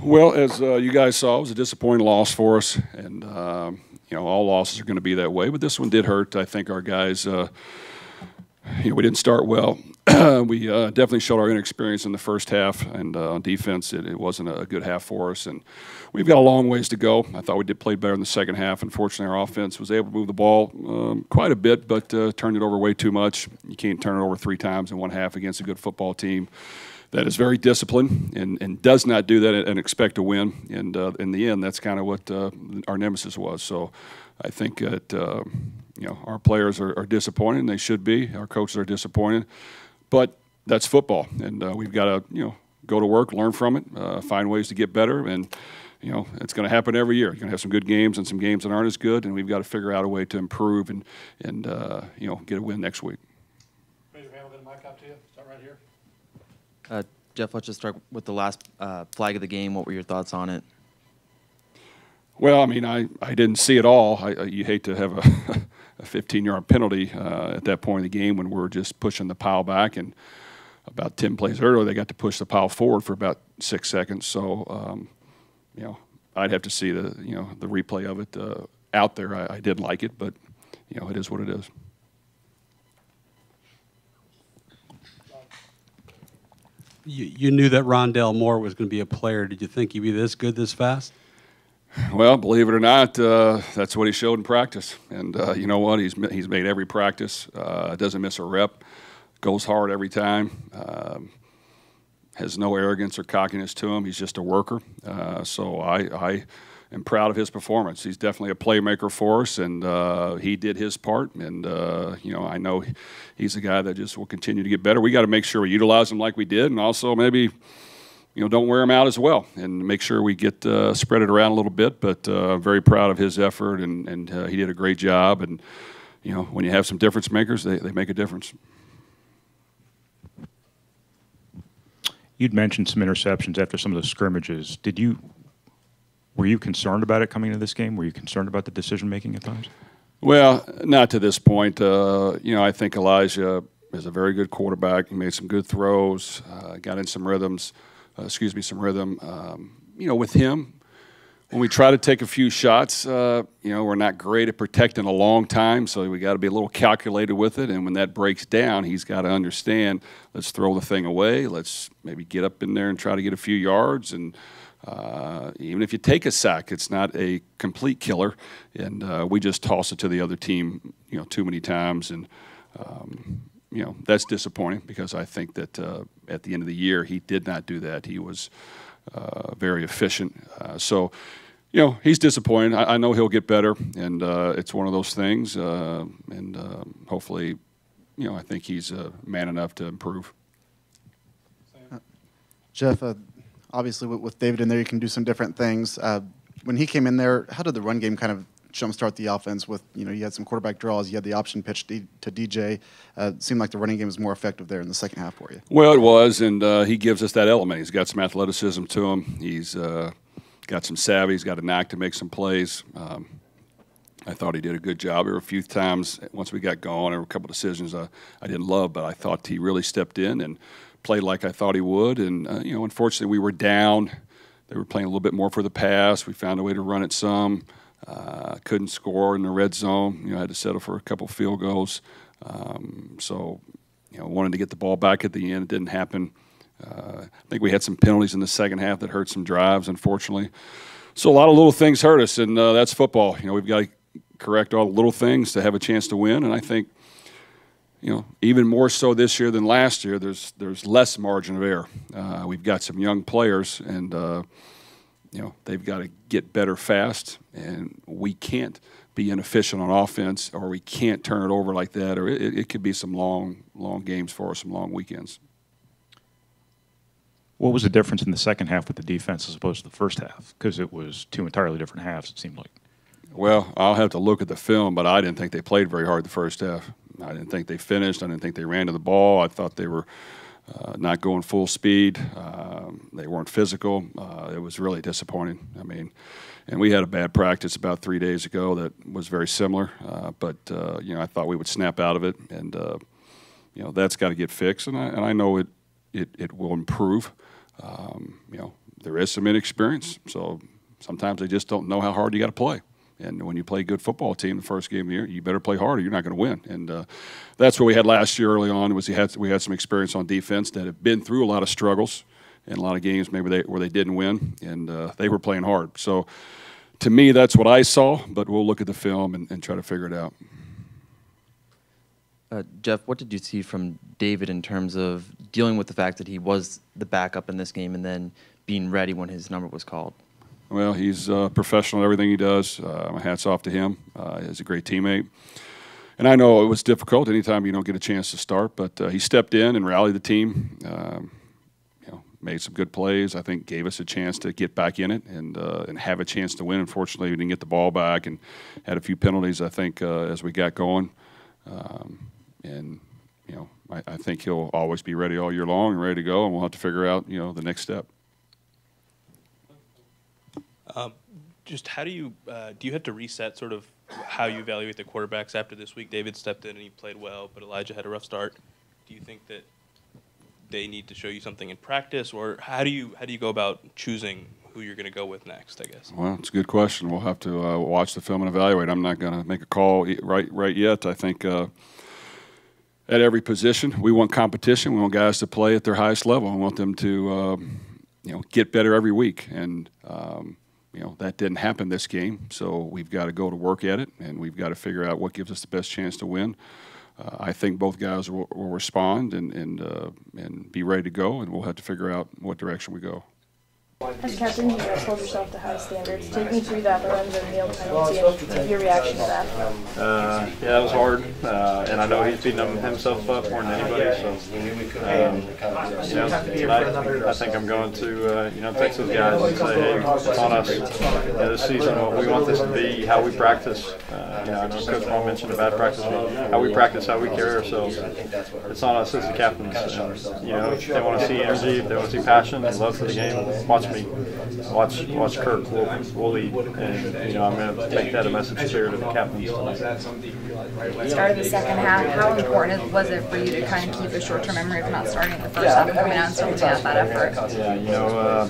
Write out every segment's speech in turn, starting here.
Well, as you guys saw, it was a disappointing loss for us, and all losses are going to be that way. But this one did hurt. I think our guys, we didn't start well. We definitely showed our inexperience in the first half, and on defense, it wasn't a good half for us. And we've got a long ways to go. I thought we did play better in the second half. Unfortunately, our offense was able to move the ball quite a bit, but turned it over way too much. You can't turn it over 3 times in one half against a good football team that is very disciplined and does not do that and expect to win. And in the end, that's kind of what our nemesis was. So I think that our players are disappointed, and they should be. Our coaches are disappointed. But that's football, and we've got to go to work, learn from it, find ways to get better, and it's going to happen every year. You're going to have some good games and some games that aren't as good, and we've got to figure out a way to improve and get a win next week. Raise your hand, we'll get a mic up to you. Start right here. Jeff, let's just start with the last flag of the game. What were your thoughts on it? Well, I mean, I didn't see it all. You hate to have a 15-yard penalty at that point in the game when we're just pushing the pile back, and about 10 plays earlier they got to push the pile forward for about 6 seconds. So, I'd have to see the replay of it out there. I didn't like it, but it is what it is. You knew that Rondale Moore was going to be a player. Did you think he'd be this good this fast? Well, believe it or not, that's what he showed in practice. And you know what? He's made every practice. Doesn't miss a rep. Goes hard every time. Has no arrogance or cockiness to him. He's just a worker. So I am proud of his performance. He's definitely a playmaker for us, and he did his part. And I know he's a guy that just will continue to get better. We got to make sure we utilize him like we did, and also maybe don't wear him out as well, and make sure we get spread it around a little bit. But I'm very proud of his effort, and he did a great job. And when you have some difference makers, they make a difference. You'd mentioned some interceptions after some of the scrimmages. Were you concerned about it coming into this game? Were you concerned about the decision-making at times? Well, not to this point. I think Elijah is a very good quarterback. He made some good throws, got in some rhythms. Some rhythm. With him, when we try to take a few shots, we're not great at protecting a long time, so we got to be a little calculated with it. And when that breaks down, he's got to understand, let's throw the thing away. Let's maybe get up in there and try to get a few yards. And even if you take a sack, it's not a complete killer. And we just toss it to the other team, too many times. And that's disappointing, because I think that at the end of the year, he did not do that. He was very efficient. So he's disappointed. I know he'll get better, and it's one of those things. And hopefully, I think he's man enough to improve. Jeff, obviously with David in there, you can do some different things. When he came in there, how did the run game kind of jumpstart the offense? With you had some quarterback draws, you had the option pitch to DJ. It seemed like the running game was more effective there in the second half for you. Well, it was, and he gives us that element. He's got some athleticism to him. He's got some savvy. He's got a knack to make some plays. I thought he did a good job. There were a few times once we got going, there were a couple decisions I didn't love, but I thought he really stepped in and played like I thought he would. And unfortunately, we were down. They were playing a little bit more for the pass. We found a way to run it some. Couldn't score in the red zone. Had to settle for a couple field goals. Wanted to get the ball back at the end. It didn't happen. I think we had some penalties in the second half that hurt some drives, unfortunately. So a lot of little things hurt us, and that's football. We've got to correct all the little things to have a chance to win. And I think, even more so this year than last year, there's less margin of error. We've got some young players, and they've got to get better fast, and we can't be inefficient on offense, or we can't turn it over like that, or it could be some long games for us, some long weekends. What was the difference in the second half with the defense as opposed to the first half? Because it was 2 entirely different halves, it seemed like. Well, I'll have to look at the film, but I didn't think they played very hard the first half. I didn't think they finished. I didn't think they ran to the ball. I thought they were not going full speed. They weren't physical. It was really disappointing. I mean, and we had a bad practice about 3 days ago that was very similar. But I thought we would snap out of it, and that's got to get fixed. And I know it will improve. there is some inexperience. So sometimes they just don't know how hard you got to play. And when you play a good football team the first game of the year, you better play hard or you're not going to win. And that's what we had last year early on. Was we had some experience on defense that have been through a lot of struggles and a lot of games maybe where they didn't win, and they were playing hard. So to me, that's what I saw, but we'll look at the film and try to figure it out. Jeff, what did you see from David in terms of dealing with the fact that he was the backup in this game and then being ready when his number was called? Well, he's professional in everything he does. My hat's off to him. He's a great teammate. And I know it was difficult anytime you don't get a chance to start, but he stepped in and rallied the team, made some good plays. I think gave us a chance to get back in it and have a chance to win. Unfortunately, we didn't get the ball back and had a few penalties, I think, as we got going. I think he'll always be ready all year long and ready to go, and we'll have to figure out, the next step. Just how do you have to reset sort of how you evaluate the quarterbacks after this week? David stepped in and he played well, but Elijah had a rough start. Do you think that they need to show you something in practice, or how do you go about choosing who you're going to go with next, I guess? Well, it's a good question. We'll have to watch the film and evaluate. I'm not going to make a call right yet. I think at every position we want competition. We want guys to play at their highest level. We want them to get better every week, and that didn't happen this game, so we've got to go to work at it, and we've got to figure out what gives us the best chance to win. I think both guys will respond and be ready to go, and we'll have to figure out what direction we go. As captain, you hold yourself to high standards. Take me through that Lorenzo Neal penalty and your reaction to that. Yeah, it was hard, and I know he's beating himself up more than anybody. So, tonight I think I'm going to text those guys and say, hey, it's on us. This season, what we want this to be, how we practice. I know Coach Brohm mentioned about practice, how we practice, how we carry ourselves. It's on us as the captains. And, if they want to see energy, if they want to see passion and love for the game, watch me. Watch Kirk. We'll lead, and I'm going to take that a message clear to the captains tonight. Started the second half. How important was it for you to kind of keep a short-term memory of not starting in the first half and coming out and still looking at that effort? Yeah,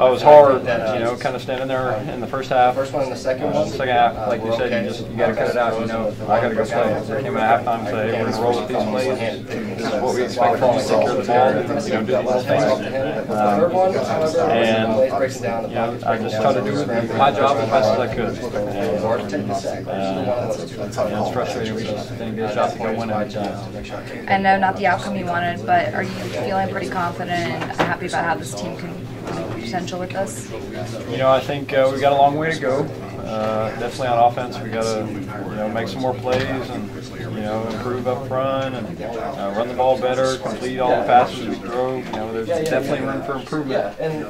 I was hard, kind of standing there in the first half. The second half, like you said, you got to cut it out. I got to go play. So I came out at halftime and say, hey, we're going to roll with these plays. This is what we expect from us. Take care of the ball. Do these things. And I just tried to do my job as best as I could. And it's frustrating. We just didn't get a shot to go win every time. I know not the outcome you wanted, but are you feeling pretty confident and happy about how this team can potential with this? I think we've got a long way to go. Definitely on offense, we got to make some more plays and improve up front and run the ball better, complete all the passes we throw. There's definitely room for improvement. And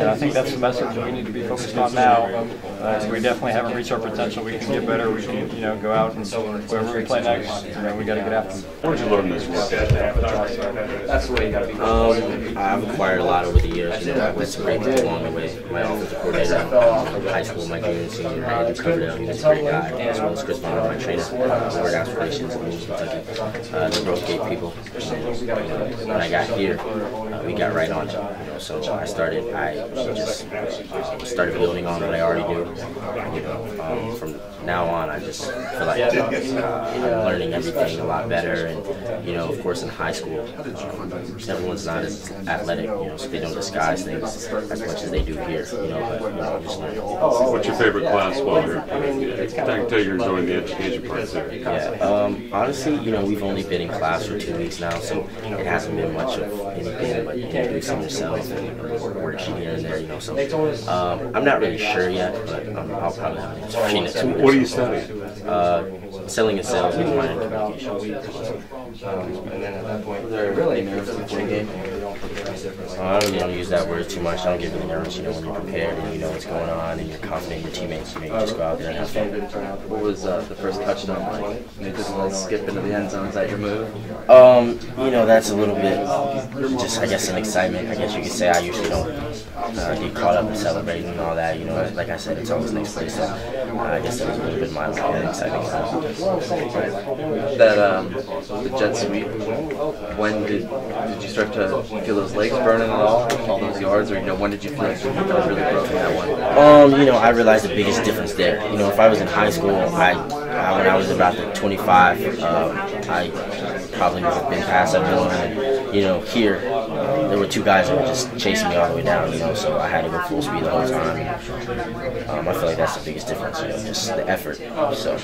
I think that's the message that we need to be focused on now. We definitely haven't reached our potential. We can get better. We can go out and whoever we play next, we got to get after them. Where did you learn this work ethic? That's the way you got to be. I've acquired a lot over the years. I went to great people along the way. My offensive coordinator from high school, my junior and senior, Andy Coverdale, he was a great guy, as well as Chris Brown, my trainer, Word Aspirations in Kentucky. They're both great people. When I got here, we got right on it. So I started building on what I already do. From now on, I just feel like I'm learning everything a lot better. And of course, in high school, everyone's not as athletic, so they don't disguise things as much as they do here. But just learning. What's your favorite class while you're? I can tell you're enjoying the education part there. Yeah. Honestly, we've only been in class for 2 weeks now, so it hasn't been much of anything but doing something yourself and working here and there. So I'm not really sure yet, but I'll probably have an answer for you next week. What are you studying? Selling and sales and marketing communications. And then at that point, was there really nervous before the game? I don't use that word too much. I don't get really nervous. When you're prepared and you know what's going on and you're confident in your teammates, you just go out there and have fun. What was the first touchdown like? You just want to skip into the end zone. Is that your move? That's a little bit just, I guess, an excitement. I guess you could say I usually don't get caught up in celebrating and all that. You know, like I said, it's always next place. So I guess that was a little bit of my exciting stuff. That the jet sweep. When did you start to feel those legs burning at all those yards, or when did you feel like you really broke in that one? You know, I realized the biggest difference there. You know, if I was in high school, when I was about the 25, I probably would have been past everyone. And, you know, here, there were two guys that were just chasing me all the way down, you know, so I had to go full speed the whole time. I feel like that's the biggest difference, you know, just the effort. So.